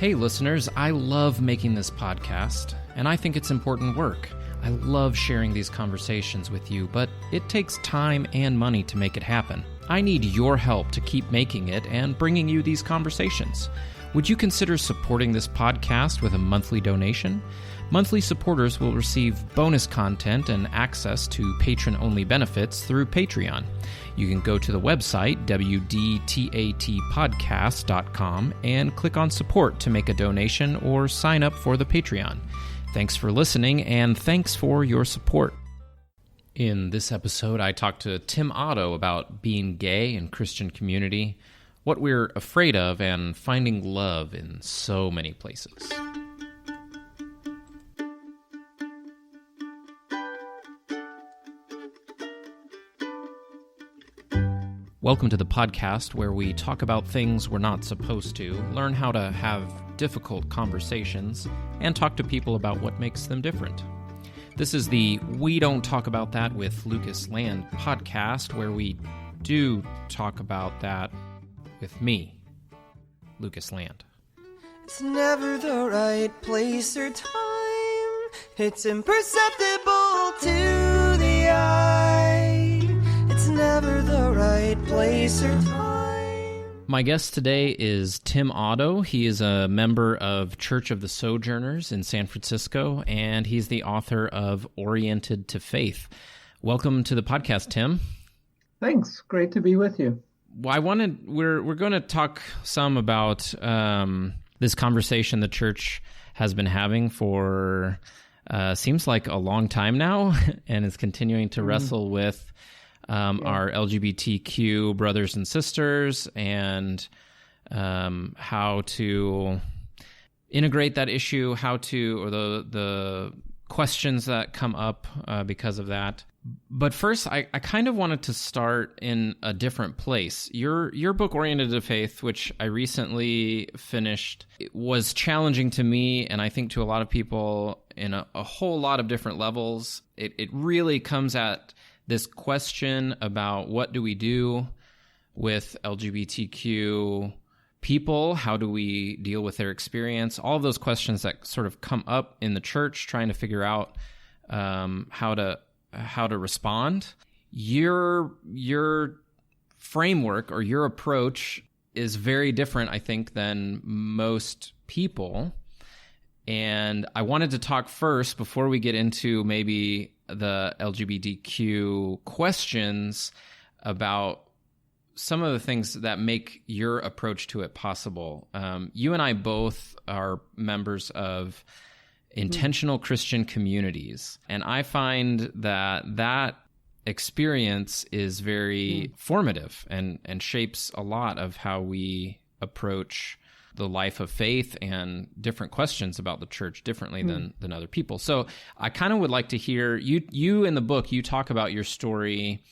Hey listeners, I love making this podcast, and I think it's important work. I love sharing these conversations with you, but it takes time and money to make it happen. I need your help to keep making it and bringing you these conversations. Would you consider supporting this podcast with a monthly donation? Monthly supporters will receive bonus content and access to patron-only benefits through Patreon. You can go to the website, wdtatpodcast.com, and click on support to make a donation or sign up for the Patreon. Thanks for listening, and thanks for your support. In this episode, I talked to Tim Otto about being gay in Christian community, what we're afraid of, and finding love in so many places. Welcome to the podcast where we talk about things we're not supposed to, learn how to have difficult conversations, and talk to people about what makes them different. This is the We Don't Talk About That with Lucas Land podcast, where we do talk about that with me, Lucas Land. It's never the right place or time. It's imperceptible to the eye. It's never the right place or time. My guest today is Tim Otto. He is a member of Church of the Sojourners in San Francisco, and he's the author of Oriented to Faith. Welcome to the podcast, Tim. Thanks. Great to be with you. Well, we're going to talk some about this conversation the church has been having for seems like a long time now, and is continuing to wrestle with our LGBTQ brothers and sisters, and how to integrate that issue, or the questions that come up because of that. But first, I kind of wanted to start in a different place. Your book, Oriented to Faith, which I recently finished, was challenging to me, and I think to a lot of people in a whole lot of different levels. It really comes at this question about what do we do with LGBTQ people? How do we deal with their experience? All of those questions that sort of come up in the church, trying to figure out how to respond. Your framework or your approach is very different, I think, than most people. And I wanted to talk first, before we get into maybe the LGBTQ questions, about some of the things that make your approach to it possible. You and I both are members of intentional Christian communities, and I find that experience is very formative and shapes a lot of how we approach the life of faith and different questions about the church differently than other people. So I kind of would like to hear, you in the book, you talk about your story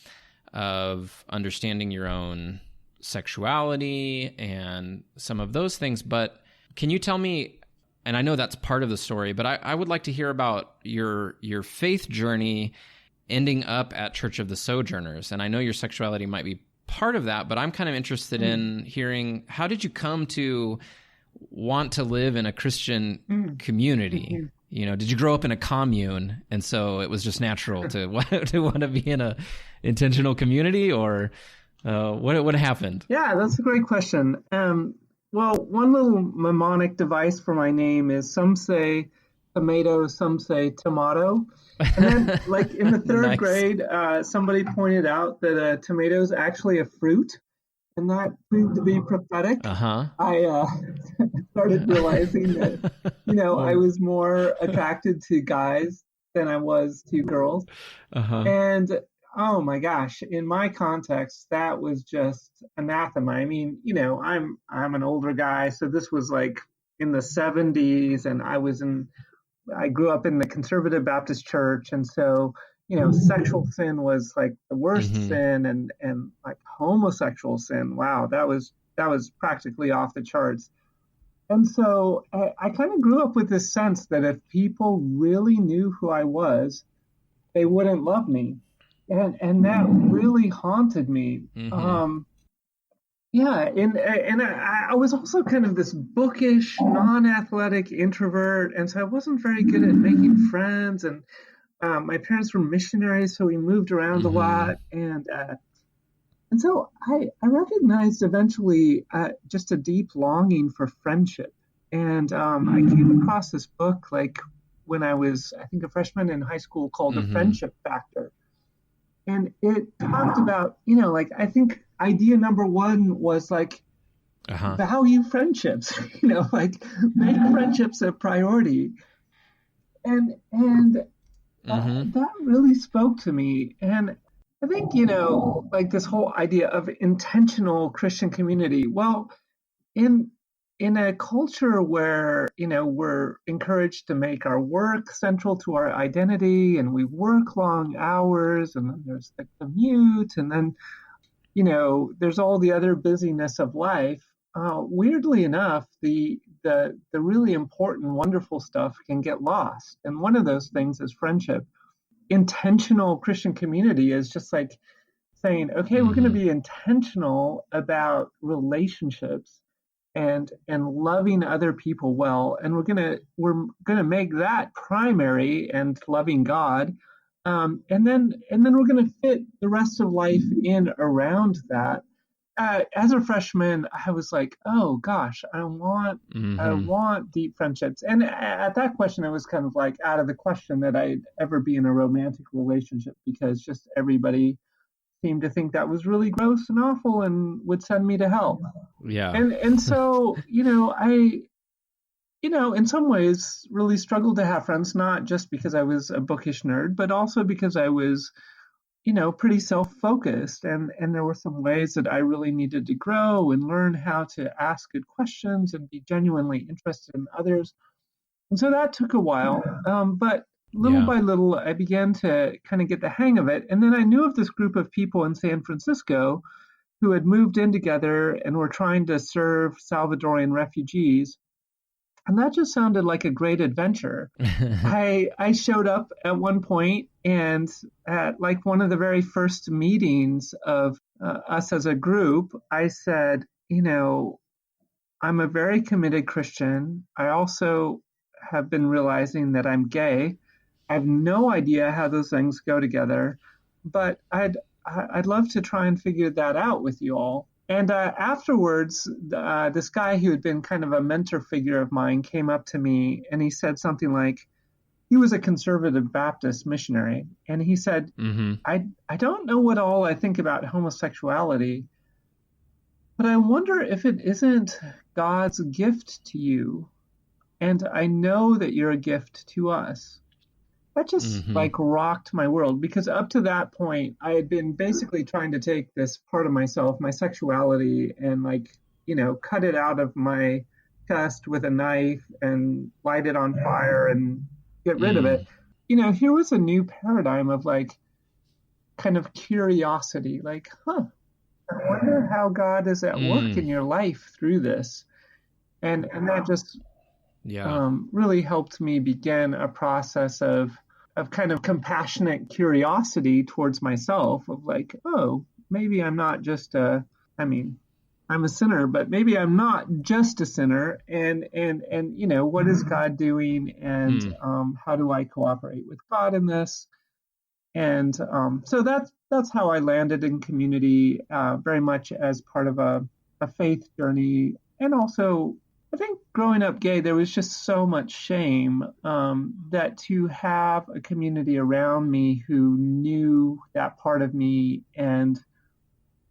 of understanding your own sexuality and some of those things, but can you tell me, and I know that's part of the story, but I would like to hear about your faith journey ending up at Church of the Sojourners. And I know your sexuality might be part of that, but I'm kind of interested in hearing, how did you come to want to live in a Christian community? You know, did you grow up in a commune, and so it was just natural to want to be in a intentional community, or what happened? Yeah, that's a great question. Well, one little mnemonic device for my name is, some say tomato, some say Tim Otto. And then, like in the third grade, somebody pointed out that tomato is actually a fruit, and that proved to be prophetic. I started realizing that, I was more attracted to guys than I was to girls. And oh my gosh, in my context, that was just anathema. I mean, I'm an older guy, so this was like in the 70s, and I grew up in the conservative Baptist church, and so sexual sin was like the worst sin, and like homosexual sin, wow, that was practically off the charts. And so I kind of grew up with this sense that if people really knew who I was, they wouldn't love me. And that really haunted me. Yeah, and I was also kind of this bookish, non-athletic introvert, and so I wasn't very good at making friends. And my parents were missionaries, so we moved around a Mm-hmm. lot, and so I recognized eventually just a deep longing for friendship. And I came across this book like when I was, I think, a freshman in high school called The Mm-hmm. Friendship Factor. And it talked about, like, I think idea number one was like Uh-huh. value friendships, like make friendships a priority. And Mm-hmm. that really spoke to me. And I think, like this whole idea of intentional Christian community. Well, in in a culture where, we're encouraged to make our work central to our identity and we work long hours and then there's the commute and then, there's all the other busyness of life. Weirdly enough, the really important, wonderful stuff can get lost. And one of those things is friendship. Intentional Christian community is just like saying, okay, we're going to Mm-hmm. be intentional about relationships and loving other people well, and we're gonna make that primary and loving God, and then we're gonna fit the rest of life in around that. As a freshman, I was like, oh gosh, I Mm-hmm. want deep friendships. And at that question, it was kind of like out of the question that I'd ever be in a romantic relationship because just everybody seemed to think that was really gross and awful and would send me to hell. Yeah. And so, in some ways really struggled to have friends, not just because I was a bookish nerd, but also because I was, pretty self-focused, and there were some ways that I really needed to grow and learn how to ask good questions and be genuinely interested in others. And so that took a while. But little Yeah. by little, I began to kind of get the hang of it. And then I knew of this group of people in San Francisco who had moved in together and were trying to serve Salvadorian refugees. And that just sounded like a great adventure. I showed up at one point, and at like one of the very first meetings of us as a group, I said, I'm a very committed Christian. I also have been realizing that I'm gay. I have no idea how those things go together, but I'd love to try and figure that out with you all. And afterwards, this guy who had been kind of a mentor figure of mine came up to me and he said something like, he was a conservative Baptist missionary, and he said, Mm-hmm. I don't know what all I think about homosexuality, but I wonder if it isn't God's gift to you. And I know that you're a gift to us. That just Mm-hmm. like rocked my world because up to that point, I had been basically trying to take this part of myself, my sexuality, and like, cut it out of my chest with a knife and light it on fire and get rid of Mm. it. Here was a new paradigm of like kind of curiosity, like, I wonder how God is at work Mm. in your life through this. And that just Yeah. really helped me begin a process of kind of compassionate curiosity towards myself of like, oh, maybe I'm not just I mean, I'm a sinner, but maybe I'm not just a sinner. And what is God doing, and Mm. how do I cooperate with God in this? And so that's how I landed in community, very much as part of a faith journey. And also, I think growing up gay, there was just so much shame, that to have a community around me who knew that part of me and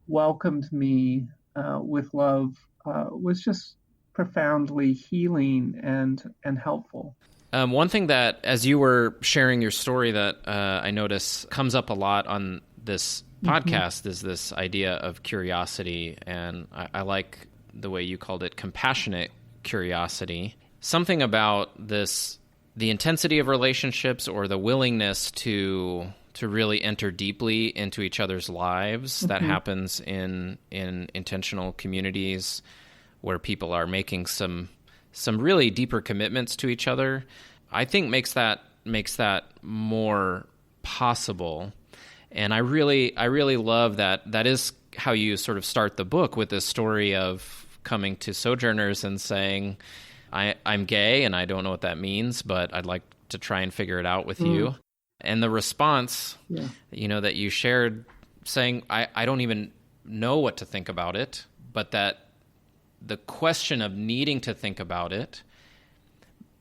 welcomed me with love was just profoundly healing and helpful. One thing that, as you were sharing your story, that I notice comes up a lot on this Mm-hmm. podcast is this idea of curiosity, and I like the way you called it compassionate curiosity. Something about this, the intensity of relationships or the willingness to really enter deeply into each other's lives that Mm-hmm. happens in intentional communities where people are making some really deeper commitments to each other, I think makes that more possible. And I really love that is how you sort of start the book with this story of coming to Sojourners and saying, I'm gay and I don't know what that means, but I'd like to try and figure it out with you. And the response, that you shared, saying, I don't even know what to think about it, but that the question of needing to think about it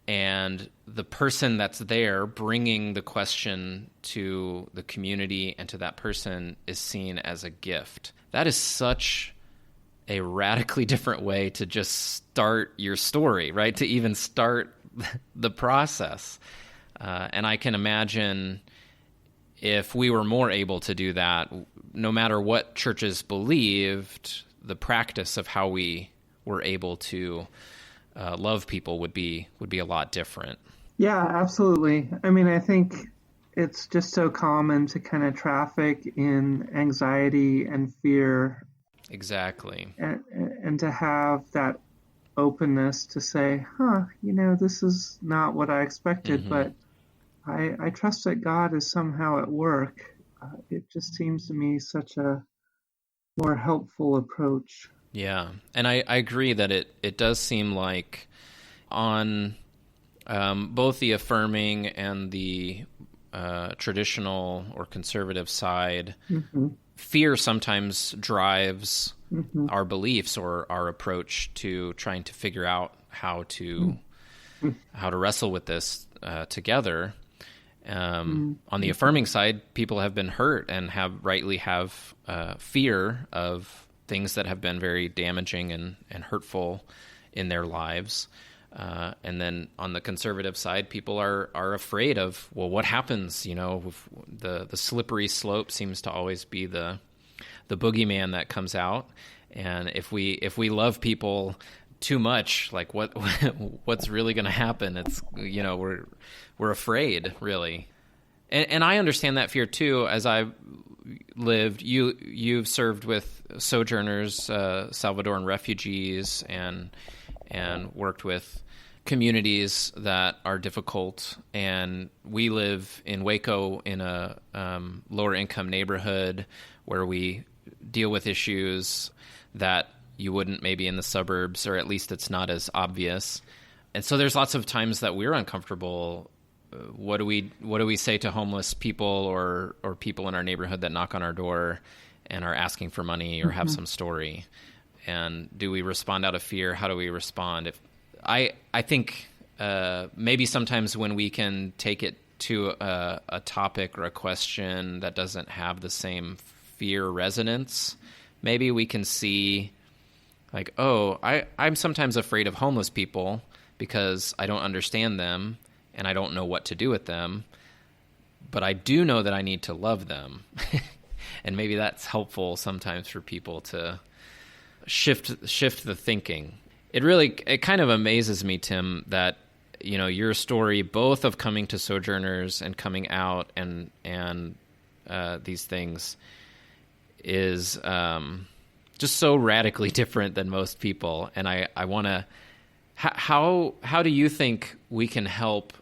and the person that's there bringing the question to the community and to that person is seen as a gift. That is such a radically different way to just start your story, right? To even start the process. And I can imagine if we were more able to do that, no matter what churches believed, the practice of how we were able to love people would be a lot different. Yeah, absolutely. I mean, I think it's just so common to kind of traffic in anxiety and fear. Exactly. And to have that openness to say, this is not what I expected, but I trust that God is somehow at work. It just seems to me such a more helpful approach. Yeah, and I agree that it does seem like on both the affirming and the traditional or conservative side, fear sometimes drives our beliefs or our approach to trying to figure out how to wrestle with this together. On the affirming side, people have been hurt and rightly have fear of things that have been very damaging and hurtful in their lives. And then on the conservative side, people are afraid of, well, what happens? The slippery slope seems to always be the boogeyman that comes out. And if we love people too much, like what's really going to happen? It's, we're afraid, really. And I understand that fear too. As I've lived, you've served with sojourners, Salvadoran refugees, and worked with communities that are difficult. And we live in Waco in a lower income neighborhood where we deal with issues that you wouldn't maybe in the suburbs, or at least it's not as obvious. And so there's lots of times that we're uncomfortable. What do we say to homeless people or people in our neighborhood that knock on our door and are asking for money or have some story? And do we respond out of fear? How do we respond? I think maybe sometimes when we can take it to a topic or a question that doesn't have the same fear resonance, maybe we can see like, I'm sometimes afraid of homeless people because I don't understand them and I don't know what to do with them, but I do know that I need to love them. And maybe that's helpful sometimes for people to shift the thinking. It kind of amazes me, Tim, that your story, both of coming to Sojourners and coming out and these things, is just so radically different than most people. And I want to, how do you think we can help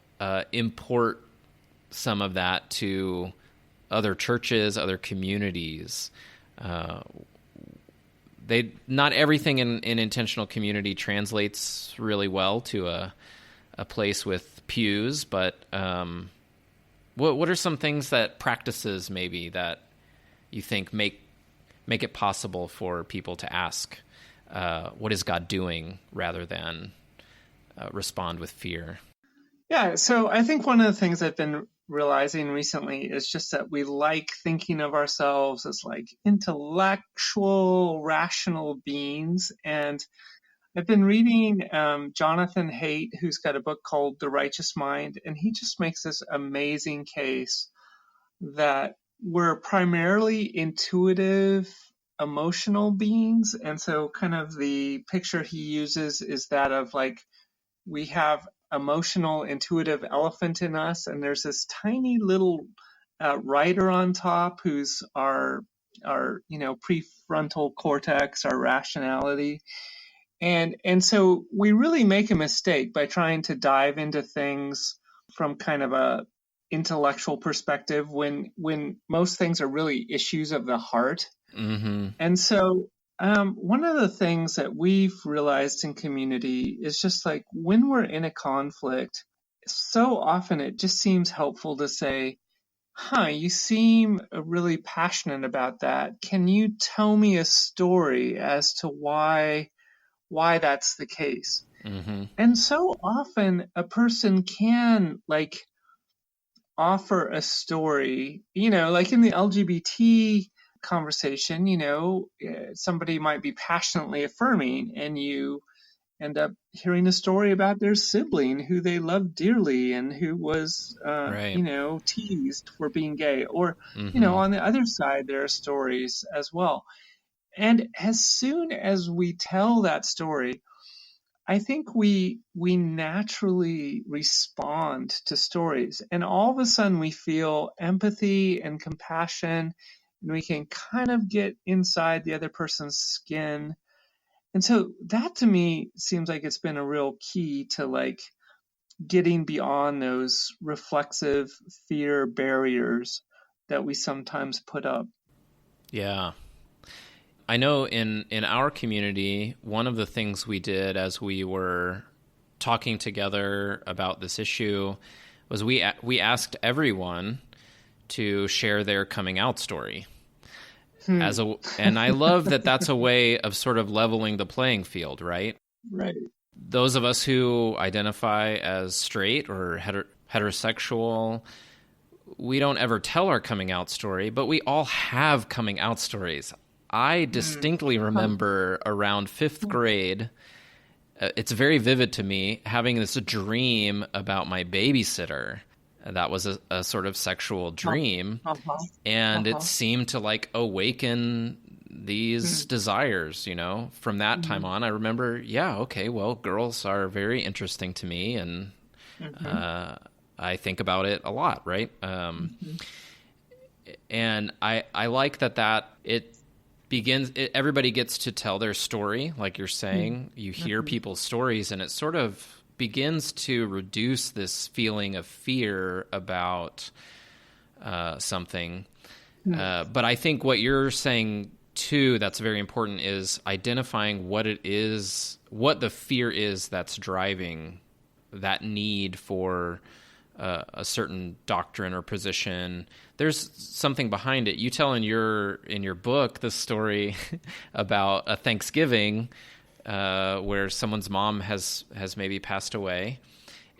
import some of that to other churches, other communities? Not everything in intentional community translates really well to a place with pews, but what are some things practices maybe that you think make it possible for people to ask, what is God doing, rather than respond with fear? Yeah, so I think one of the things I've been realizing recently is just that we like thinking of ourselves as like intellectual, rational beings. And I've been reading Jonathan Haidt, who's got a book called The Righteous Mind, and he just makes this amazing case that we're primarily intuitive, emotional beings. And so kind of the picture he uses is that of like, we have emotional, intuitive elephant in us, and there's this tiny little rider on top who's our prefrontal cortex, our rationality. And so we really make a mistake by trying to dive into things from kind of a intellectual perspective when most things are really issues of the heart. Mm-hmm. And so one of the things that we've realized in community is just like when we're in a conflict, so often it just seems helpful to say, you seem really passionate about that. Can you tell me a story as to why that's the case? Mm-hmm. And so often a person can like offer a story, like in the LGBT conversation, somebody might be passionately affirming and you end up hearing a story about their sibling who they loved dearly and who was, Right. teased for being gay. Or, Mm-hmm. on the other side, there are stories as well. And as soon as we tell that story, I think we naturally respond to stories, and all of a sudden we feel empathy and compassion, and we can kind of get inside the other person's skin. And so that to me seems like it's been a real key to like getting beyond those reflexive fear barriers that we sometimes put up. Yeah. I know in our community, one of the things we did as we were talking together about this issue was we asked everyone to share their coming out story. And I love that that's a way of sort of leveling the playing field, right? Right. Those of us who identify as straight or heterosexual, we don't ever tell our coming out story, but we all have coming out stories. I distinctly remember around fifth grade, it's very vivid to me, having this dream about my babysitter. That was a sort of sexual dream. And it seemed to like awaken these desires, From that time on, I remember, okay, well, girls are very interesting to me. And I think about it a lot, right? And I like that it begins, everybody gets to tell their story, like you're saying. You hear people's stories, and it sort of begins to reduce this feeling of fear about something. But I think what you're saying, too, that's very important, is identifying what it is, what the fear is that's driving that need for a certain doctrine or position. There's something behind it. You tell in your book the story about a Thanksgiving where someone's mom has maybe passed away,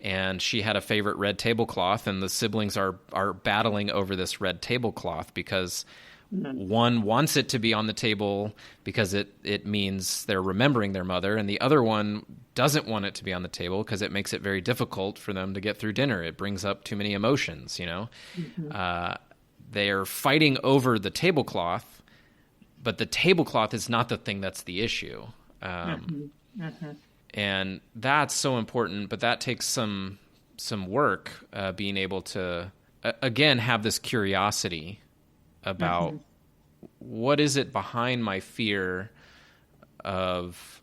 and she had a favorite red tablecloth, and the siblings are battling over this red tablecloth because one wants it to be on the table because it means they're remembering their mother, and the other one doesn't want it to be on the table because it makes it very difficult for them to get through dinner. It brings up too many emotions, They're fighting over the tablecloth, but the tablecloth is not the thing that's the issue. And that's so important, but that takes some work, being able to, again, have this curiosity about what is it behind my fear of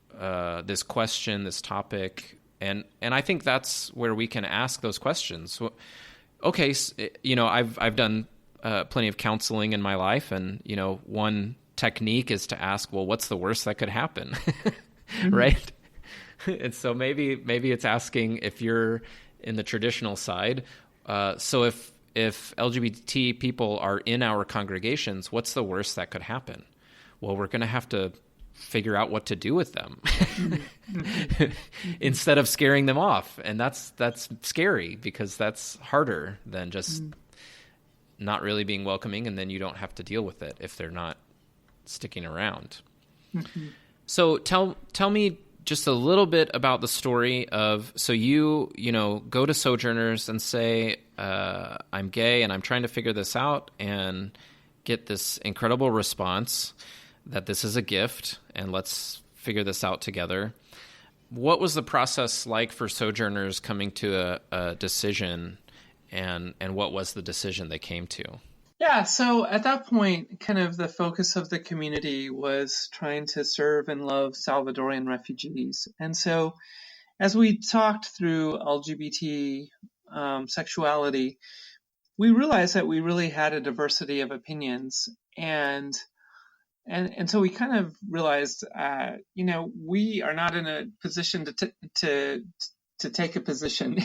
this question, this topic. And I think that's where we can ask those questions. Okay, I've done plenty of counseling in my life, and, one technique is to ask, well, what's the worst that could happen? Right? And so maybe it's asking, if you're in the traditional side, so if LGBT people are in our congregations, what's the worst that could happen? Well, we're going to have to figure out what to do with them instead of scaring them off. And that's scary, because that's harder than just not really being welcoming, and then you don't have to deal with it if they're not sticking around. So tell me just a little bit about the story of, so you go to Sojourners and say, I'm gay and I'm trying to figure this out, and get this incredible response that this is a gift and let's figure this out together. What was the process like for Sojourners coming to a decision, and what was the decision they came to? Yeah, so at that point, kind of the focus of the community was trying to serve and love Salvadorian refugees. And so as we talked through LGBT sexuality, we realized that we really had a diversity of opinions. And And so we kind of realized, we are not in a position to take a position,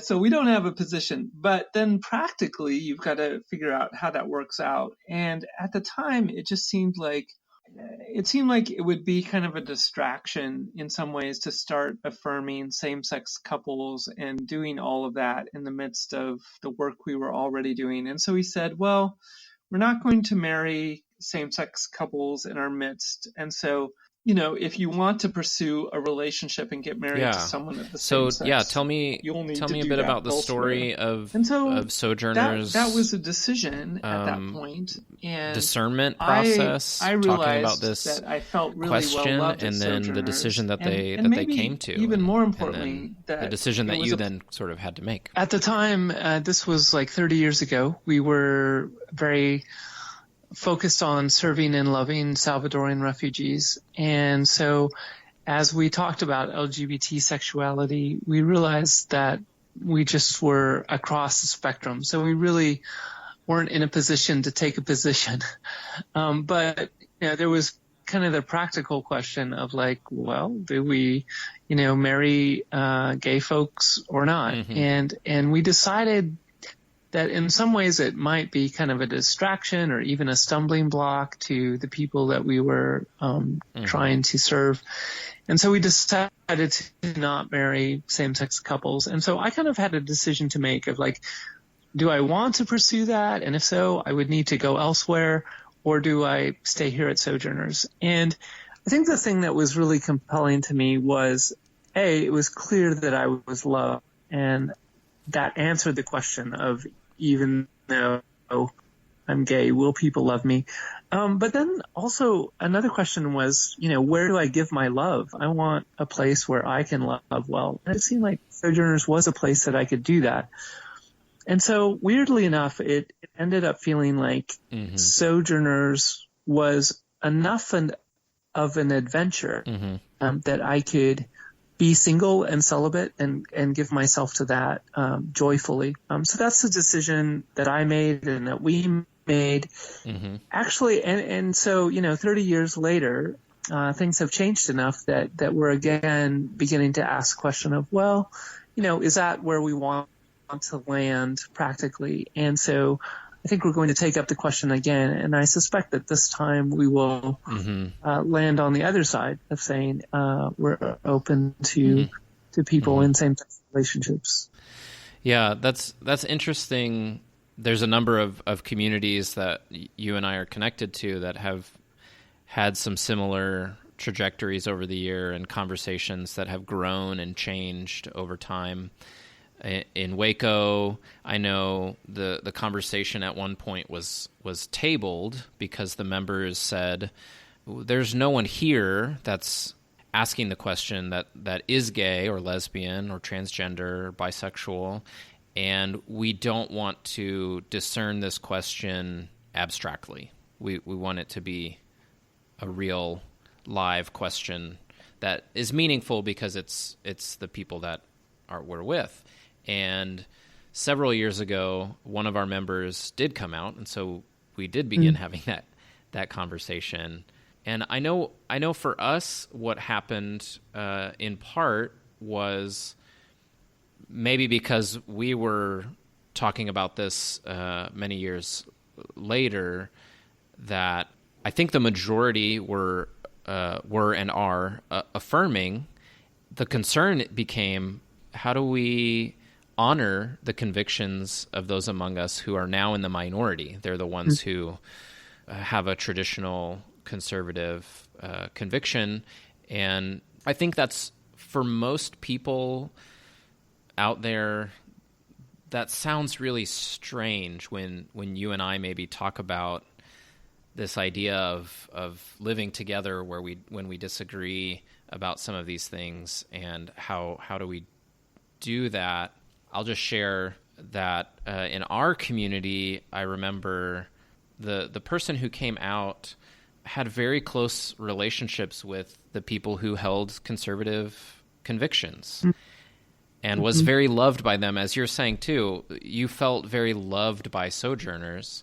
so we don't have a position. But then practically, you've got to figure out how that works out. And at the time, it seemed like it would be kind of a distraction in some ways to start affirming same-sex couples and doing all of that in the midst of the work we were already doing. And so we said, well, we're not going to marry same-sex couples in our midst. And so, if you want to pursue a relationship and get married to someone of the same sex, tell me a bit about the story of Sojourners. That was a decision at that point, and discernment process. I realized talking about this that I felt really question, well loved and then the decision that they came to, even more importantly, that the decision that you then sort of had to make. At the time, this was like 30 years ago. We were very focused on serving and loving Salvadoran refugees. And so as we talked about LGBT sexuality, we realized that we just were across the spectrum. So we really weren't in a position to take a position. But there was kind of the practical question of like, well, do we, marry gay folks or not? Mm-hmm. And we decided that in some ways it might be kind of a distraction or even a stumbling block to the people that we were trying to serve. And so we decided to not marry same-sex couples. And so I kind of had a decision to make of like, do I want to pursue that? And if so, I would need to go elsewhere, or do I stay here at Sojourners? And I think the thing that was really compelling to me was, it was clear that I was loved, and that answered the question of, even though I'm gay, will people love me? But then also another question was, where do I give my love? I want a place where I can love well. And it seemed like Sojourners was a place that I could do that. And so weirdly enough, it ended up feeling like Sojourners was enough of an adventure that I could be single and celibate and give myself to that joyfully. So that's the decision that I made and that we made. Actually, and so, 30 years later, things have changed enough that we're again beginning to ask the question of, well, is that where we want to land practically? And so I think we're going to take up the question again, and I suspect that this time we will land on the other side of saying we're open to people in same-sex relationships. Yeah, that's interesting. There's a number of communities that you and I are connected to that have had some similar trajectories over the year and conversations that have grown and changed over time. In Waco, I know the conversation at one point was tabled because the members said, there's no one here that's asking the question that is gay or lesbian or transgender or bisexual, and we don't want to discern this question abstractly. We want it to be a real live question that is meaningful because it's the people that we're with. And several years ago, one of our members did come out, and so we did begin having that conversation. And I know for us, what happened in part was maybe because we were talking about this many years later, that I think the majority were and are affirming. The concern became, how do we honor the convictions of those among us who are now in the minority? They're the ones who have a traditional conservative conviction. And I think that's, for most people out there, that sounds really strange when you and I maybe talk about this idea of living together when we disagree about some of these things, and how do we do that. I'll just share that in our community, I remember the person who came out had very close relationships with the people who held conservative convictions and was very loved by them. As you're saying too, you felt very loved by Sojourners.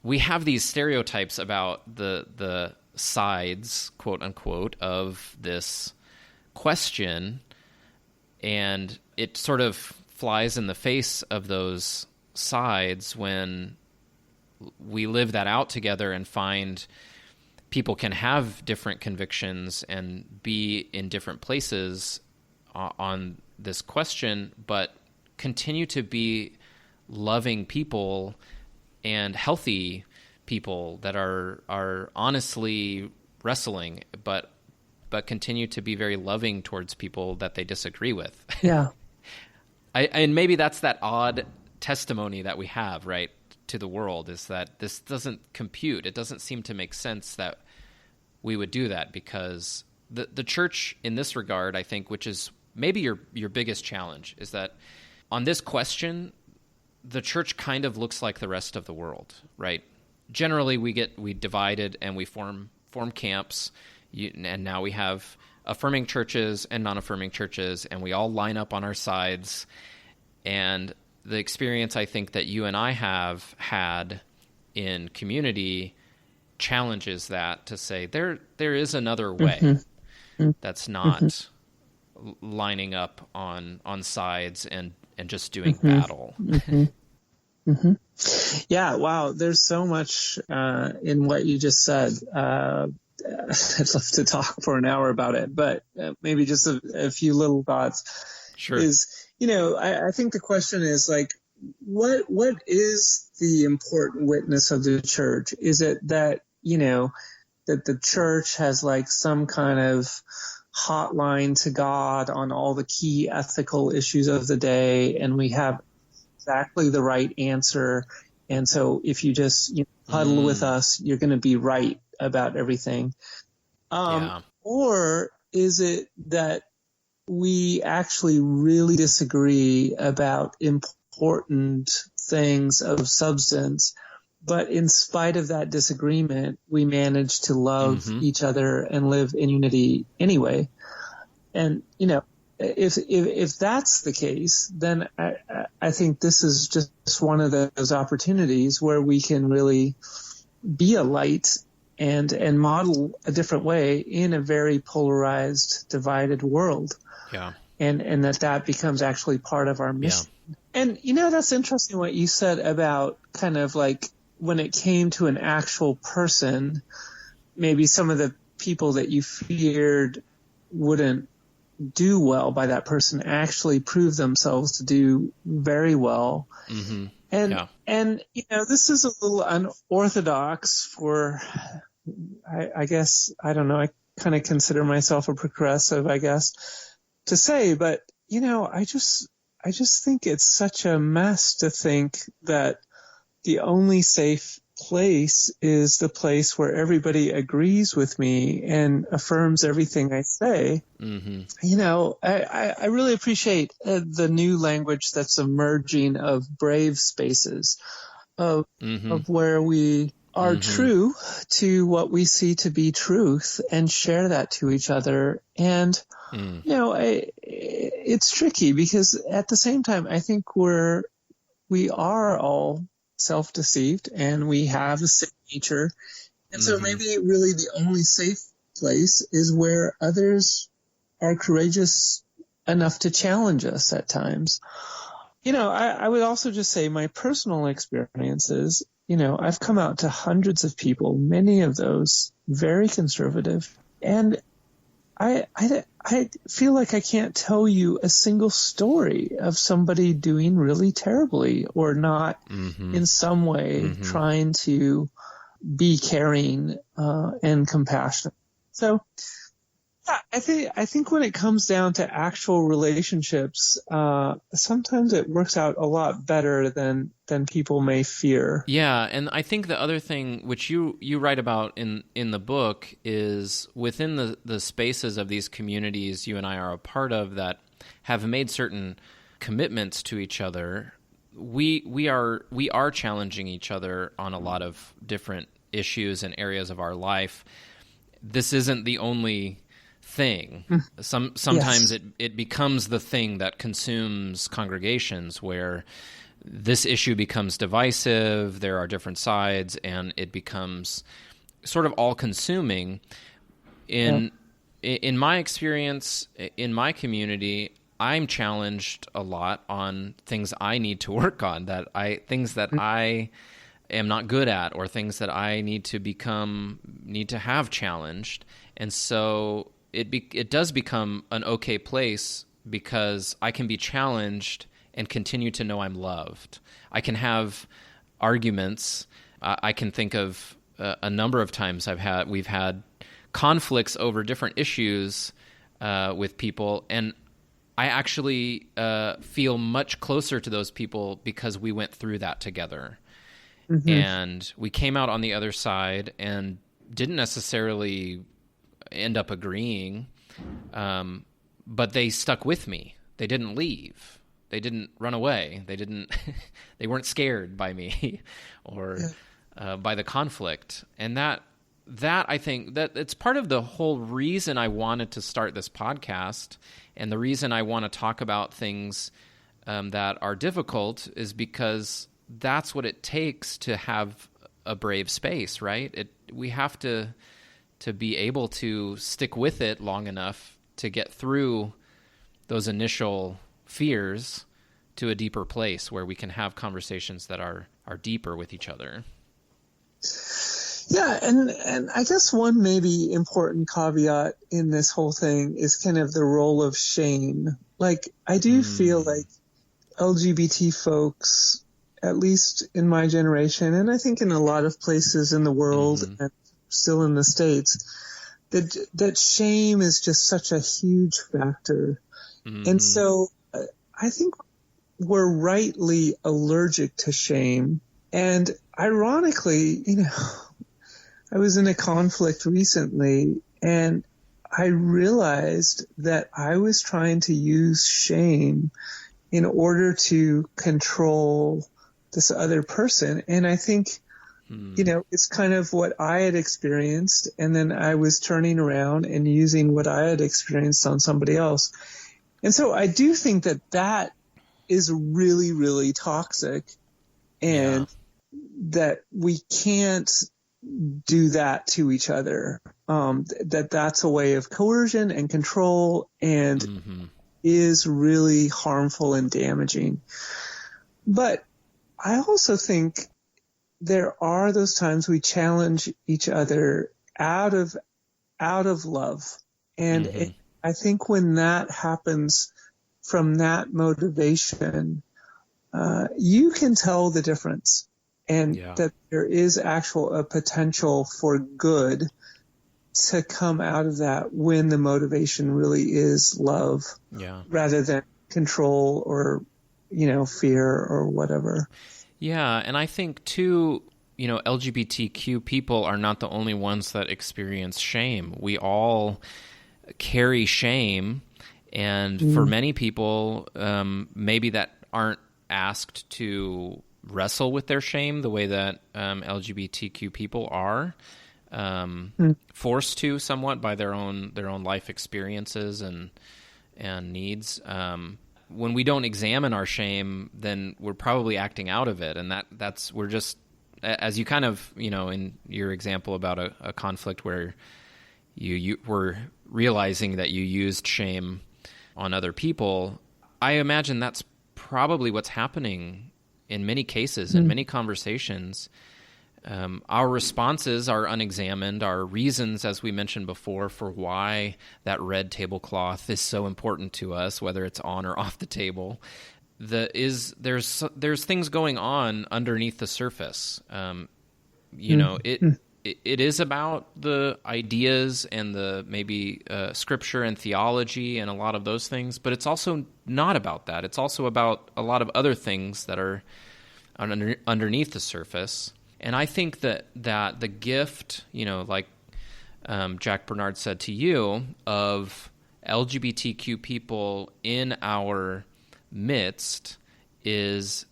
we have these stereotypes about the sides, quote unquote, of this question, and it sort of flies in the face of those sides when we live that out together and find people can have different convictions and be in different places on this question, but continue to be loving people and healthy people that are honestly wrestling, but continue to be very loving towards people that they disagree with. Yeah. And maybe that's that odd testimony that we have, right, to the world, is that this doesn't compute. It doesn't seem to make sense that we would do that, because the church in this regard, I think, which is maybe your biggest challenge, is that on this question, the church kind of looks like the rest of the world, right? Generally, we divided and we form camps, and now we have affirming churches and non-affirming churches, and we all line up on our sides. And the experience I think that you and I have had in community challenges that, to say there is another way that's not lining up on sides and just doing battle. Yeah, wow, there's so much in what you just said. I'd love to talk for an hour about it, but maybe just a few little thoughts. Sure. I think the question is, like, what is the important witness of the church? Is it that, that the church has like some kind of hotline to God on all the key ethical issues of the day, and we have exactly the right answer, and so if you just huddle with us, you're going to be right about everything? Or is it that we actually really disagree about important things of substance, but in spite of that disagreement, we manage to love each other and live in unity anyway? And, if that's the case, then I think this is just one of those opportunities where we can really be a light and model a different way in a very polarized, divided world. Yeah. And that becomes actually part of our mission. Yeah. And, that's interesting what you said about kind of like when it came to an actual person, maybe some of the people that you feared wouldn't do well by that person actually prove themselves to do very well. Mm-hmm. And this is a little unorthodox for, I guess, I don't know, I kind of consider myself a progressive, I guess, to say, but, I just think it's such a mess to think that the only safe place is the place where everybody agrees with me and affirms everything I say. Mm-hmm. I really appreciate the new language that's emerging of brave spaces, of where we are true to what we see to be truth and share that to each other. And, it's tricky because at the same time, I think we are all self-deceived and we have a sick nature. And so maybe really the only safe place is where others are courageous enough to challenge us at times. I would also just say my personal experiences, I've come out to hundreds of people, many of those very conservative. And I feel like I can't tell you a single story of somebody doing really terribly or not in some way trying to be caring and compassionate. So I think when it comes down to actual relationships, sometimes it works out a lot better than people may fear. Yeah, and I think the other thing which you write about in the book is within the spaces of these communities you and I are a part of that have made certain commitments to each other. We are challenging each other on a lot of different issues and areas of our life. This isn't the only thing. Sometimes it becomes the thing that consumes congregations, where this issue becomes divisive, there are different sides, and it becomes sort of all-consuming. In my experience, in my community, I'm challenged a lot on things I need to work on, things that I am not good at, or things that I need to have challenged. And so it does become an okay place because I can be challenged and continue to know I'm loved. I can have arguments. I can think of a number of times we've had conflicts over different issues with people, and I actually feel much closer to those people because we went through that together. Mm-hmm. And we came out on the other side and didn't necessarily end up agreeing, but they stuck with me. They didn't leave. They didn't run away. They weren't scared by me or by the conflict. And that I think that it's part of the whole reason I wanted to start this podcast, and the reason I want to talk about things that are difficult is because that's what it takes to have a brave space, right? We have to be able to stick with it long enough to get through those initial fears to a deeper place where we can have conversations that are deeper with each other. Yeah, and I guess one maybe important caveat in this whole thing is kind of the role of shame. Like, I do feel like LGBT folks, at least in my generation, and I think in a lot of places in the world and still in the States, that shame is just such a huge factor. Mm-hmm. And so I think we're rightly allergic to shame. And ironically, I was in a conflict recently, and I realized that I was trying to use shame in order to control this other person. And I think, it's kind of what I had experienced, and then I was turning around and using what I had experienced on somebody else. And so I do think that is really, really toxic, and that we can't do that to each other. That's a way of coercion and control, and is really harmful and damaging. But I also think there are those times we challenge each other out of love. And I think when that happens from that motivation, you can tell the difference, and that there is a potential for good to come out of that when the motivation really is love, rather than control or, fear or whatever. Yeah, and I think too, LGBTQ people are not the only ones that experience shame. We all carry shame, and for many people, maybe that aren't asked to wrestle with their shame the way that LGBTQ people are, forced to somewhat by their own life experiences and needs. When we don't examine our shame, then we're probably acting out of it, and we're just, as you kind of, in your example about a conflict where you were realizing that you used shame on other people, I imagine that's probably what's happening in many cases, in many conversations. Our responses are unexamined. Our reasons, as we mentioned before, for why that red tablecloth is so important to us, whether it's on or off the table, there's things going on underneath the surface. It is about the ideas and the maybe scripture and theology and a lot of those things, but it's also not about that. It's also about a lot of other things that are underneath the surface. And I think that the gift, like Jack Bernard said to you, of LGBTQ people in our midst is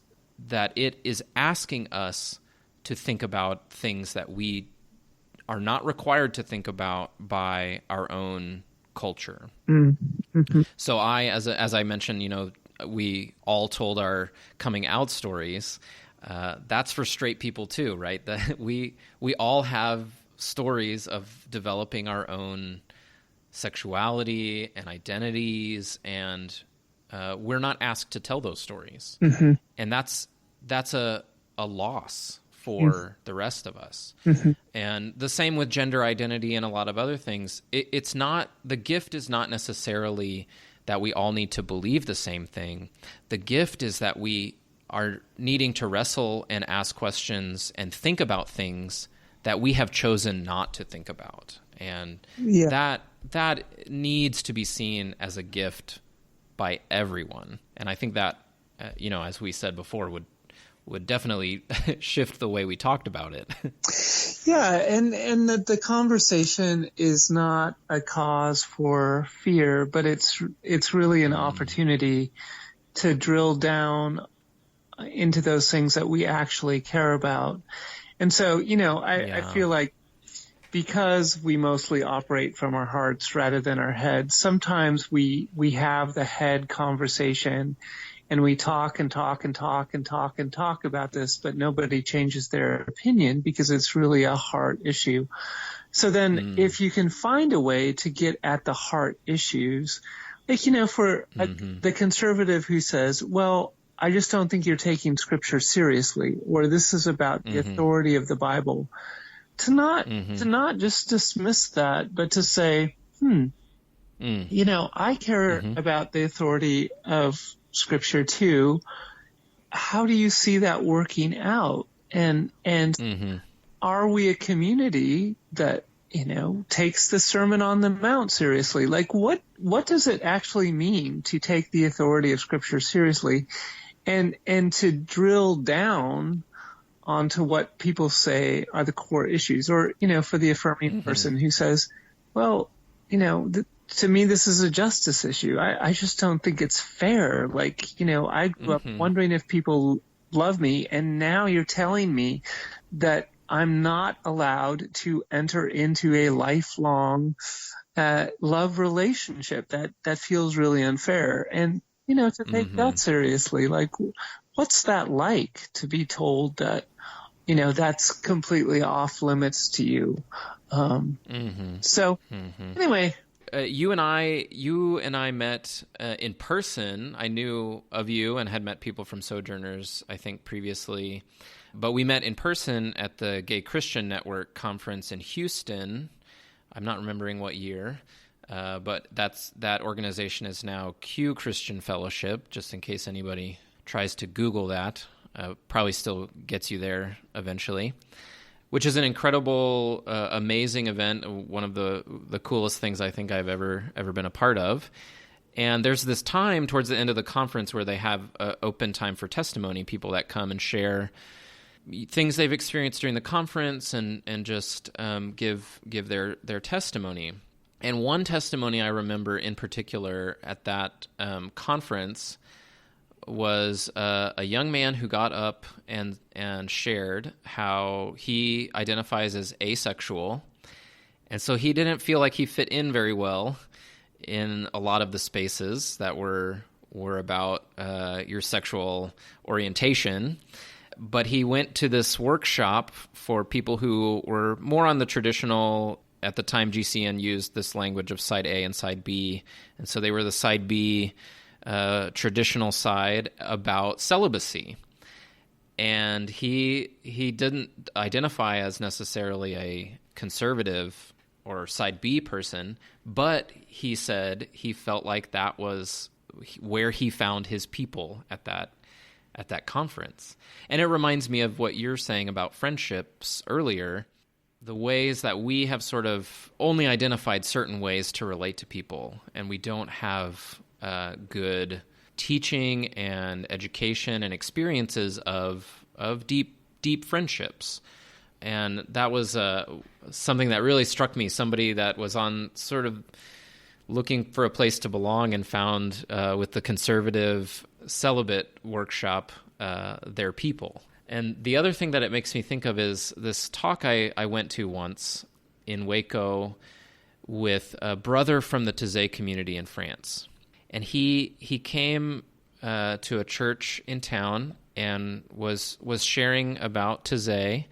that it is asking us to think about things that we are not required to think about by our own culture. Mm-hmm. So as I mentioned, we all told our coming out stories, that's for straight people too, right? That we all have stories of developing our own sexuality and identities, and we're not asked to tell those stories. Mm-hmm. And that's a loss for the rest of us. Mm-hmm. And the same with gender identity and a lot of other things. It's not, the gift is not necessarily that we all need to believe the same thing. The gift is that we are needing to wrestle and ask questions and think about things that we have chosen not to think about. And that needs to be seen as a gift by everyone. And I think that, as we said before, would definitely shift the way we talked about it. Yeah, and the conversation is not a cause for fear, but it's really an opportunity to drill down into those things that we actually care about. And so, I feel like because we mostly operate from our hearts rather than our heads, sometimes we have the head conversation and we talk and talk and talk and talk and talk about this, but nobody changes their opinion because it's really a heart issue. So then if you can find a way to get at the heart issues, like, for the conservative who says, well, I just don't think you're taking scripture seriously, or this is about the authority of the Bible, to not just dismiss that, but to say, I care about the authority of Scripture too. How do you see that working out? And are we a community that, takes the Sermon on the Mount seriously? Like what does it actually mean to take the authority of Scripture seriously and to drill down onto what people say are the core issues? Or, for the affirming person who says, well, to me, this is a justice issue. I just don't think it's fair. Like, I grew up wondering if people love me, and now you're telling me that I'm not allowed to enter into a lifelong love relationship. That feels really unfair. And, to take that seriously, like, what's that like to be told that, that's completely off limits to you? So anyway. You and I met in person. I knew of you and had met people from Sojourners, I think, previously. But we met in person at the Gay Christian Network conference in Houston. I'm not remembering what year, but that organization is now Q Christian Fellowship, just in case anybody tries to Google that. Probably still gets you there eventually. Which is an incredible, amazing event, one of the coolest things I think I've ever been a part of. And there's this time towards the end of the conference where they have open time for testimony, people that come and share things they've experienced during the conference and just give their testimony. And one testimony I remember in particular at that conference was a young man who got up and shared how he identifies as asexual, and so he didn't feel like he fit in very well in a lot of the spaces that were about your sexual orientation. But he went to this workshop for people who were more on the traditional. At the time, GCN used this language of side A and side B, and so they were the side B. Traditional side about celibacy, and he didn't identify as necessarily a conservative or side B person, but he said he felt like that was where he found his people at that conference. And it reminds me of what you're saying about friendships earlier, the ways that we have sort of only identified certain ways to relate to people, and we don't have good teaching and education and experiences of deep friendships. And that was something that really struck me, somebody that was on sort of looking for a place to belong and found with the conservative celibate workshop their people. And the other thing that it makes me think of is this talk I went to once in Waco with a brother from the Taizé community in France. And he came to a church in town and was sharing about Taizé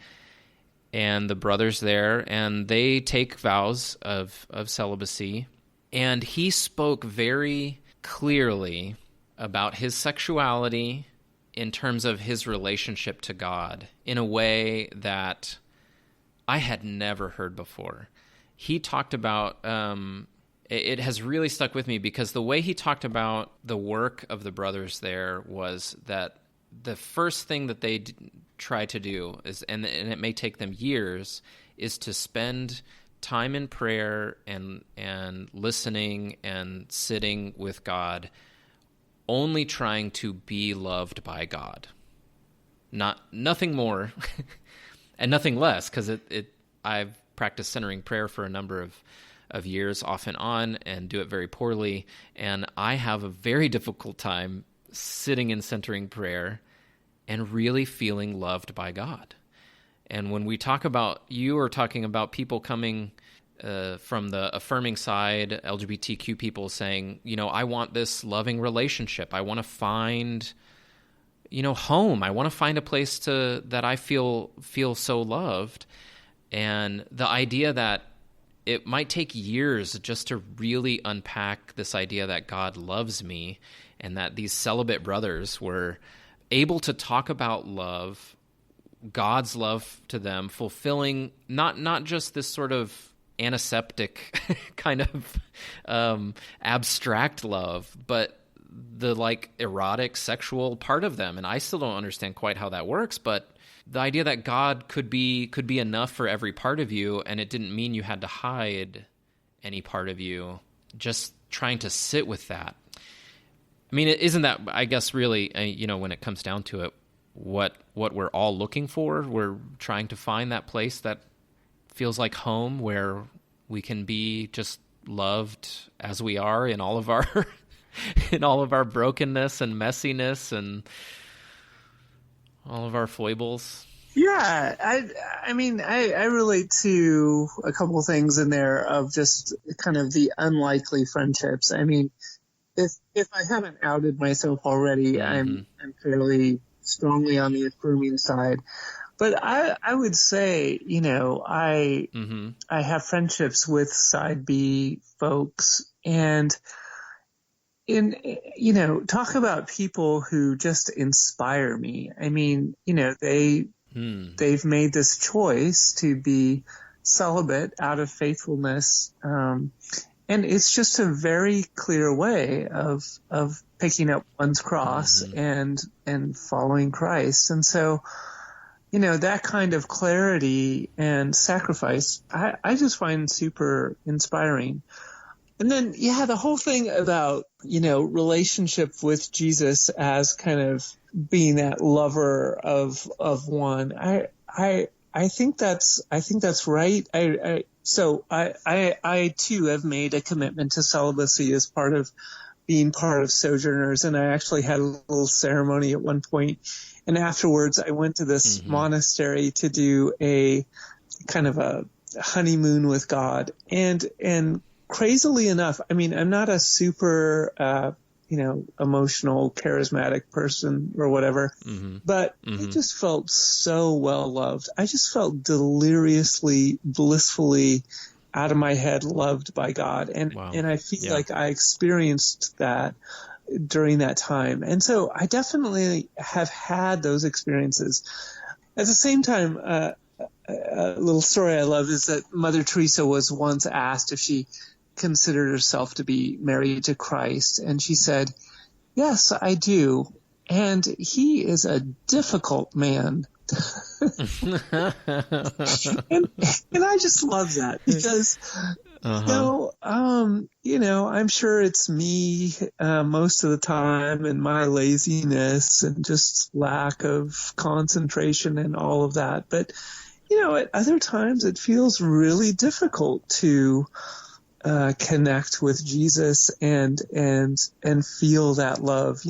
and the brothers there, and they take vows of celibacy. And he spoke very clearly about his sexuality in terms of his relationship to God in a way that I had never heard before. He talked about, it has really stuck with me because the way he talked about the work of the brothers there was that the first thing that they try to do is, and it may take them years, is to spend time in prayer and listening and sitting with God, only trying to be loved by God. Nothing more and nothing less, because I've practiced centering prayer for a number of years off and on and do it very poorly, and I have a very difficult time sitting in centering prayer and really feeling loved by God. And when we talk about, you are talking about people coming from the affirming side, LGBTQ people saying, I want this loving relationship. I want to find, home. I want to find a place that I feel so loved. And the idea that it might take years just to really unpack this idea that God loves me, and that these celibate brothers were able to talk about love, God's love to them, fulfilling not just this sort of antiseptic kind of abstract love, but the erotic sexual part of them. And I still don't understand quite how that works, but the idea that God could be enough for every part of you, and it didn't mean you had to hide any part of you, just trying to sit with that. I mean, isn't that, I guess, really, when it comes down to it, what we're all looking for? We're trying to find that place that feels like home, where we can be just loved as we are in all of our in all of our brokenness and messiness and all of our foibles. Yeah, I mean, I relate to a couple of things in there of just kind of the unlikely friendships. I mean, if I haven't outed myself already, I'm fairly strongly on the affirming side. But I would say, I have friendships with side B folks, and talk about people who just inspire me. I mean, they've made this choice to be celibate out of faithfulness. And it's just a very clear way of picking up one's cross and following Christ. And so, that kind of clarity and sacrifice, I just find super inspiring. And then, the whole thing about, relationship with Jesus as kind of being that lover of one. I think that's right. So I too have made a commitment to celibacy as part of being part of Sojourners, and I actually had a little ceremony at one point. And afterwards, I went to this monastery to do a kind of a honeymoon with God. And crazily enough, I mean, I'm not a super emotional, charismatic person or whatever, but I just felt so well loved. I just felt deliriously, blissfully out of my head loved by God. And I feel like I experienced that during that time. And so I definitely have had those experiences. At the same time, a little story I love is that Mother Teresa was once asked if she considered herself to be married to Christ, and she said, "Yes, I do, and he is a difficult man." and I just love that because I'm sure it's me most of the time, and my laziness and just lack of concentration and all of that. But at other times it feels really difficult to connect with Jesus and feel that love.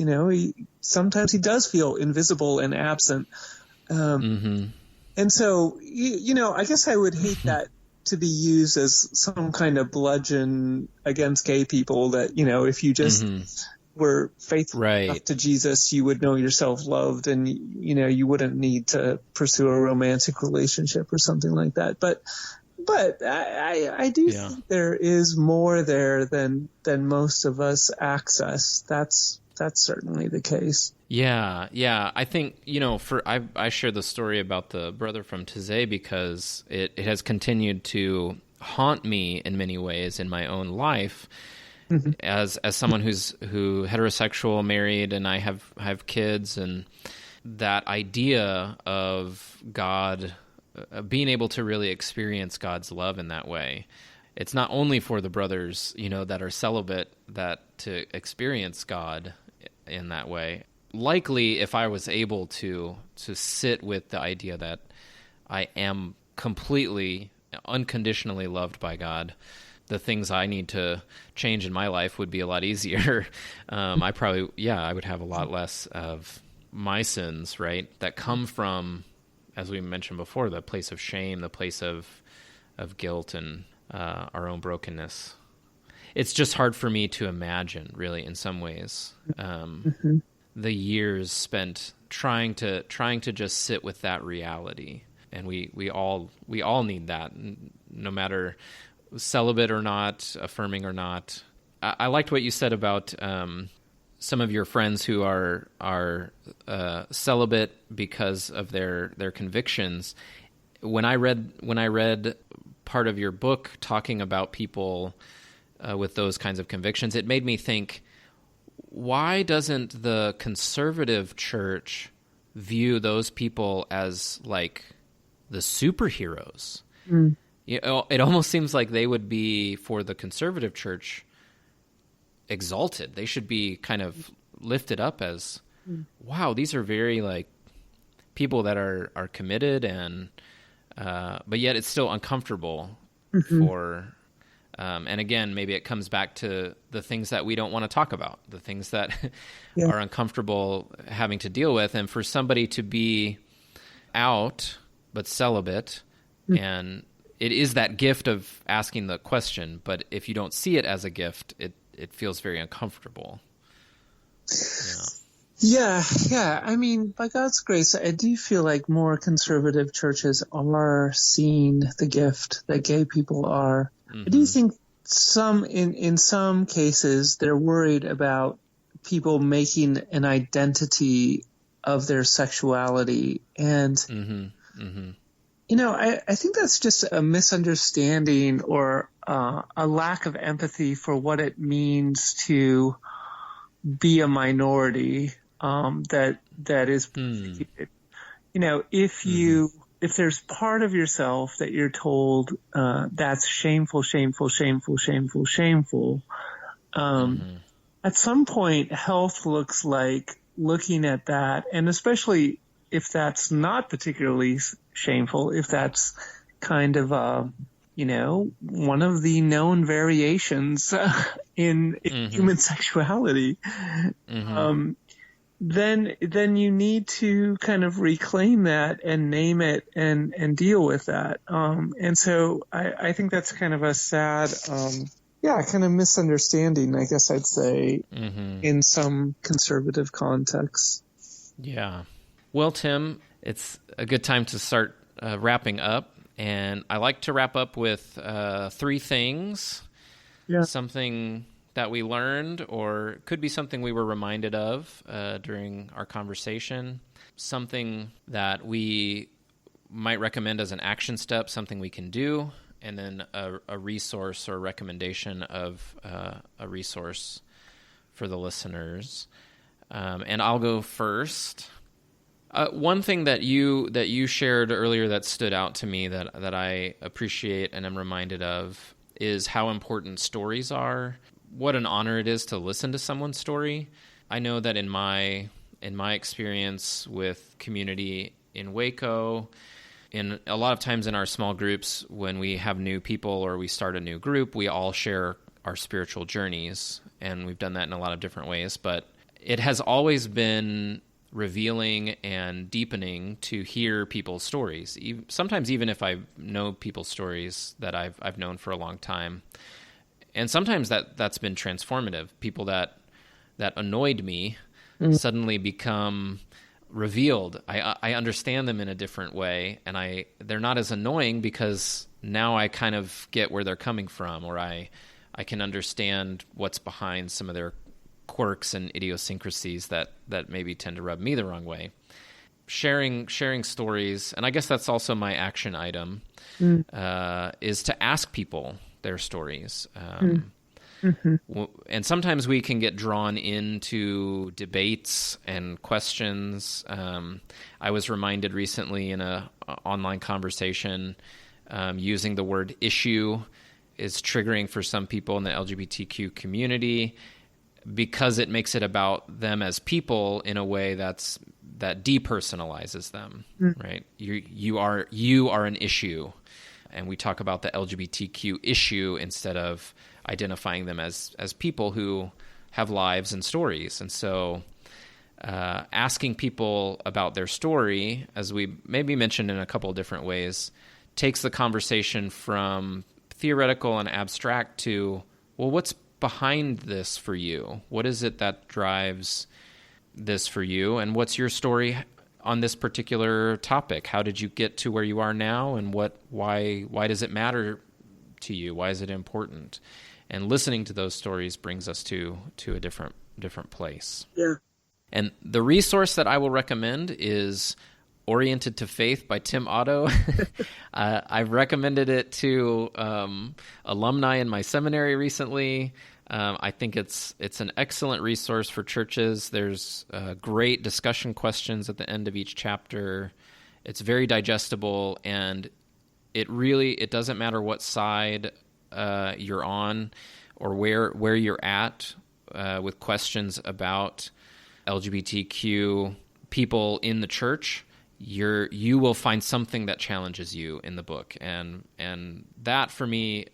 Sometimes he does feel invisible and absent. And so, I guess I would hate that to be used as some kind of bludgeon against gay people that, if you just were faithful enough Right. to Jesus, you would know yourself loved, and you wouldn't need to pursue a romantic relationship or something like that. But I do think there is more there than most of us access. That's certainly the case. Yeah. I think, I share the story about the brother from Taizé because it has continued to haunt me in many ways in my own life. Mm-hmm. As someone who heterosexual, married, and I have kids, and that idea of God, being able to really experience God's love in that way. It's not only for the brothers, that are celibate that to experience God in that way. Likely, if I was able to sit with the idea that I am completely, unconditionally loved by God, the things I need to change in my life would be a lot easier. I would have a lot less of my sins, right, that come from, as we mentioned before, the place of shame, the place of guilt, and our own brokenness. It's just hard for me to imagine, really, in some ways, the years spent trying to just sit with that reality, and we all need that, no matter celibate or not, affirming or not. I liked what you said about some of your friends who are celibate because of their convictions. When I read part of your book talking about people with those kinds of convictions, it made me think, why doesn't the conservative church view those people as like the superheroes? Mm. It almost seems like they would be, for the conservative church, exalted. They should be kind of lifted up as, wow, these are very like people that are committed, and but yet it's still uncomfortable for. And again, maybe it comes back to the things that we don't want to talk about, the things that are uncomfortable having to deal with. And for somebody to be out but celibate, and it is that gift of asking the question, but if you don't see it as a gift, it feels very uncomfortable. Yeah. I mean, by God's grace, I do feel like more conservative churches are seeing the gift that gay people are. Mm-hmm. I do think in some cases they're worried about people making an identity of their sexuality, and I think that's just a misunderstanding or a lack of empathy for what it means to be a minority that is persecuted. If there's part of yourself that you're told that's shameful, at some point health looks like looking at that, and especially if that's not particularly shameful, if that's kind of one of the known variations in human sexuality, then you need to kind of reclaim that and name it and deal with that. And so I think that's kind of a sad, kind of misunderstanding, I guess I'd say, in some conservative contexts. Yeah. Well, Tim, it's a good time to start wrapping up. And I like to wrap up with 3 things. Yeah. Something that we learned, or it could be something we were reminded of during our conversation, something that we might recommend as an action step, something we can do, and then a resource or recommendation of a resource for the listeners. And I'll go first. One thing that you shared earlier that stood out to me that I appreciate and am reminded of is how important stories are. What an honor it is to listen to someone's story. I know that in my experience with community in Waco, in a lot of times in our small groups, when we have new people or we start a new group, we all share our spiritual journeys, and we've done that in a lot of different ways. But it has always been revealing and deepening to hear people's stories. Sometimes even if I know people's stories that I've known for a long time. And sometimes that's been transformative. People that that annoyed me suddenly become revealed. I understand them in a different way, and they're not as annoying because now I kind of get where they're coming from, or I can understand what's behind some of their quirks and idiosyncrasies that maybe tend to rub me the wrong way. Sharing stories, and I guess that's also my action item, is to ask people their stories. And sometimes we can get drawn into debates and questions. I was reminded recently in a online conversation, using the word issue is triggering for some people in the LGBTQ community because it makes it about them as people in a way that depersonalizes them, right? You are an issue, and we talk about the LGBTQ issue instead of identifying them as people who have lives and stories. And so asking people about their story, as we maybe mentioned in a couple of different ways, takes the conversation from theoretical and abstract to, well, what's behind this for you? What is it that drives this for you? And what's your story on this particular topic? How did you get to where you are now? And why does it matter to you? Why is it important? And listening to those stories brings us to a different place. Yeah. And the resource that I will recommend is Oriented to Faith by Tim Otto. I've recommended it to alumni in my seminary recently. I think it's an excellent resource for churches. There's great discussion questions at the end of each chapter. It's very digestible, and it doesn't matter what side you're on or where you're at with questions about LGBTQ people in the church. You will find something that challenges you in the book, and that for me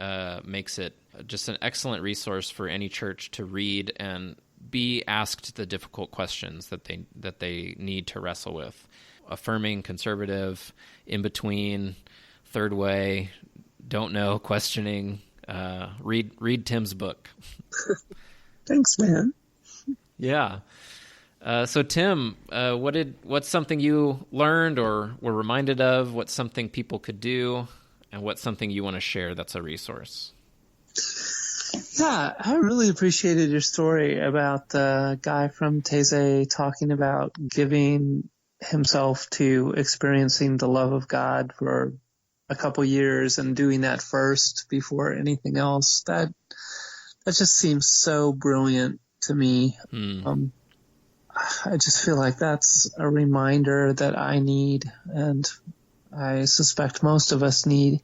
makes it just an excellent resource for any church to read and be asked the difficult questions that they need to wrestle with. Affirming, conservative, in between, third way, don't know, questioning. Read Tim's book. Thanks, man. Yeah. So Tim, what's something you learned or were reminded of? What's something people could do, and what's something you want to share that's a resource? Yeah, I really appreciated your story about the guy from Taizé talking about giving himself to experiencing the love of God for a couple years and doing that first before anything else. That just seems so brilliant to me. I just feel like that's a reminder that I need, and I suspect most of us need.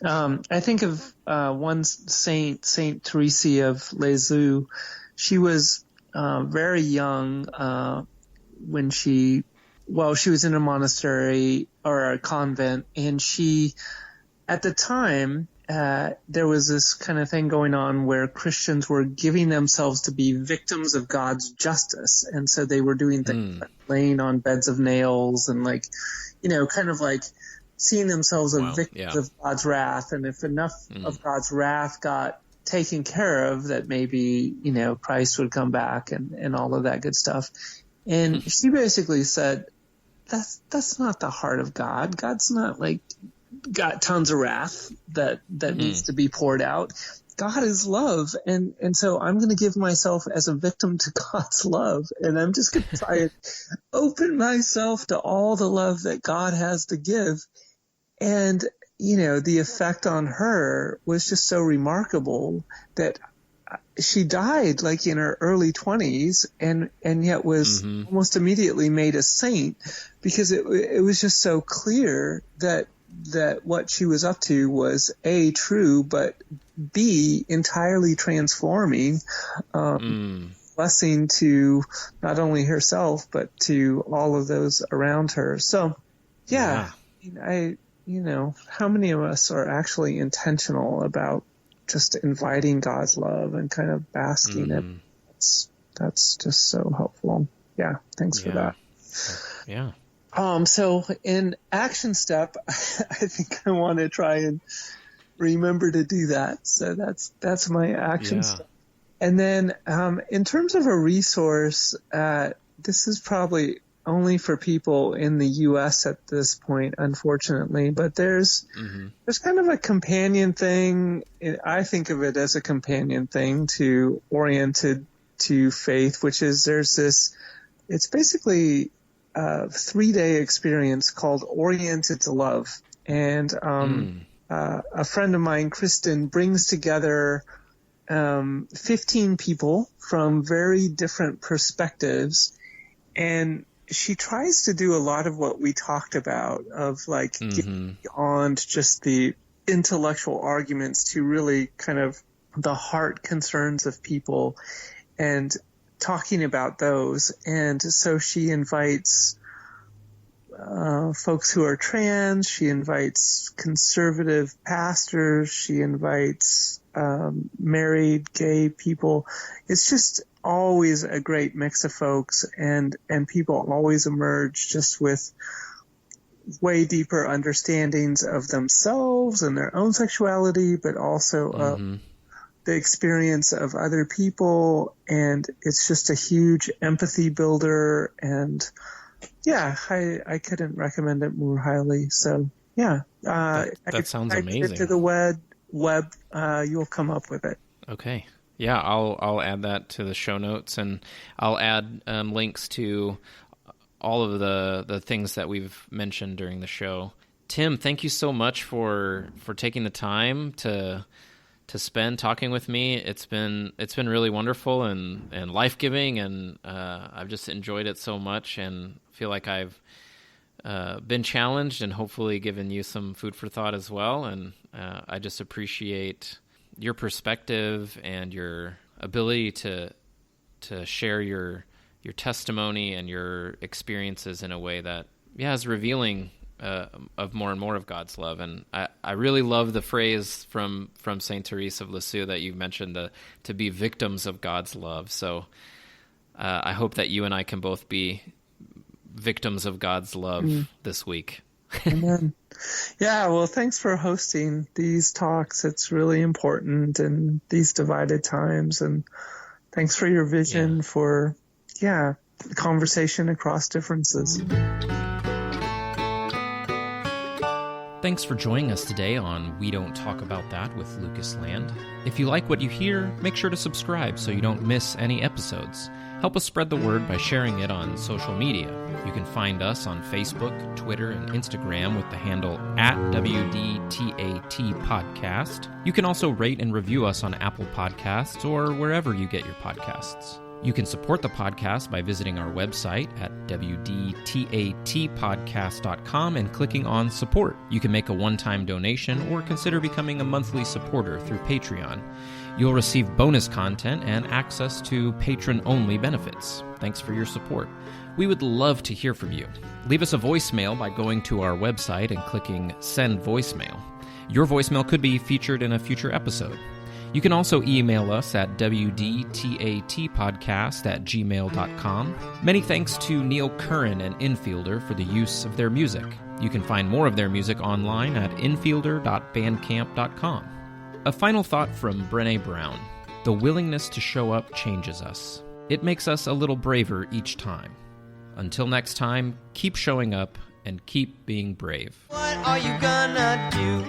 I think of one saint, Saint Teresa of Lisieux. She was very young when she was in a monastery or a convent, and she, at the time, there was this kind of thing going on where Christians were giving themselves to be victims of God's justice. And so they were doing things like laying on beds of nails and kind of like seeing themselves as victims of God's wrath. And if enough of God's wrath got taken care of, that maybe, Christ would come back and all of that good stuff. And she basically said, that's not the heart of God. God's not like got tons of wrath that needs to be poured out. God is love. And so I'm going to give myself as a victim to God's love. And I'm just going to try and open myself to all the love that God has to give. And, the effect on her was just so remarkable that she died like in her early 20s and yet was almost immediately made a saint, because it was just so clear that what she was up to was A, true, but B, entirely transforming, blessing to not only herself, but to all of those around her. So, how many of us are actually intentional about just inviting God's love and kind of basking it? That's just so helpful. Yeah. Thanks for that. Yeah. So in action step, I think I want to try and remember to do that. So that's my action step. And then in terms of a resource, this is probably only for people in the U.S. at this point, unfortunately. But there's kind of a companion thing. I think of it as a companion thing to Oriented to Faith, which is it's basically a 3-day experience called Oriented to Love. And a friend of mine, Kristen, brings together 15 people from very different perspectives, and she tries to do a lot of what we talked about of like getting beyond just the intellectual arguments to really kind of the heart concerns of people and talking about those. And so she invites folks who are trans, she invites conservative pastors, she invites married gay people. It's just always a great mix of folks, and people always emerge just with way deeper understandings of themselves and their own sexuality, but also the experience of other people. And it's just a huge empathy builder. And yeah, I couldn't recommend it more highly. So yeah, that sounds amazing. To the web, you'll come up with it. Okay. Yeah, I'll add that to the show notes, and I'll add links to all of the things that we've mentioned during the show. Tim, thank you so much for taking the time to spend talking with me. It's been really wonderful and life-giving, and I've just enjoyed it so much, and feel like I've been challenged and hopefully given you some food for thought as well. And I just appreciate your perspective and your ability to share your testimony and your experiences in a way that is revealing of more and more of God's love. And I really love the phrase from Saint Therese of Lisieux that you mentioned, to be victims of God's love. So I hope that you and I can both be victims of God's love this week. Amen. Yeah, well, thanks for hosting these talks. It's really important in these divided times, and thanks for your vision for conversation across differences. Thanks for joining us today on We Don't Talk About That with Lucas Land. If you like what you hear, make sure to subscribe so you don't miss any episodes. Help us spread the word by sharing it on social media. You can find us on Facebook, Twitter, and Instagram with the handle @WDTAT Podcast. You can also rate and review us on Apple Podcasts or wherever you get your podcasts. You can support the podcast by visiting our website at wdtatpodcast.com and clicking on support. You can make a one-time donation or consider becoming a monthly supporter through Patreon. You'll receive bonus content and access to patron-only benefits. Thanks for your support. We would love to hear from you. Leave us a voicemail by going to our website and clicking Send Voicemail. Your voicemail could be featured in a future episode. You can also email us at wdtatpodcast@gmail.com. Many thanks to Neil Curran and Infielder for the use of their music. You can find more of their music online at infielder.bandcamp.com. A final thought from Brené Brown. The willingness to show up changes us. It makes us a little braver each time. Until next time, keep showing up and keep being brave. What are you gonna do?